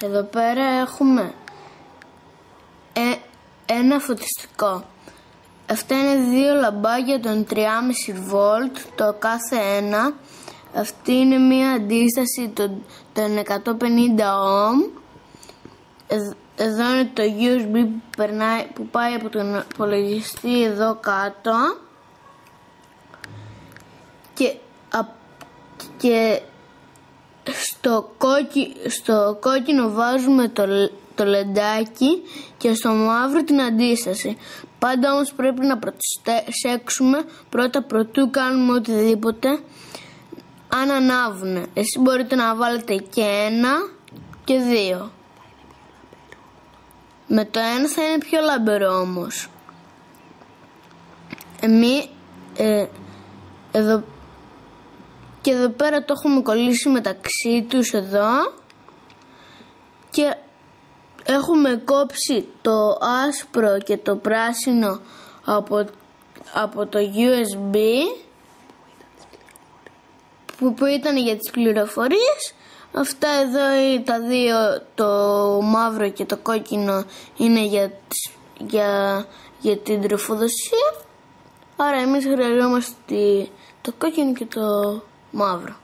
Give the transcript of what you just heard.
Εδώ πέρα έχουμε ένα φωτιστικό. Αυτά είναι δύο λαμπάκια των 3,5 βολτ το κάθε ένα. Αυτή είναι μία αντίσταση των 150 ohm. Εδώ είναι το USB που πάει από τον υπολογιστή εδώ κάτω. Και στο κόκκινο βάζουμε το λεντάκι και στο μαύρο την αντίσταση. Πάντα όμως πρέπει να προσέξουμε πρώτα προτού κάνουμε οτιδήποτε αν ανάβουνε. Εσείς μπορείτε να βάλετε και 1 και 2. Με το 1 θα είναι πιο λαμπερό όμως. Και εδώ πέρα το έχουμε κολλήσει μεταξύ τους εδώ και έχουμε κόψει το άσπρο και το πράσινο από το USB που ήταν για τις πληροφορίες. Αυτά εδώ τα δύο, το μαύρο και το κόκκινο, είναι για την τροφοδοσία. Άρα εμείς χρειαζόμαστε το κόκκινο και το μαύρο.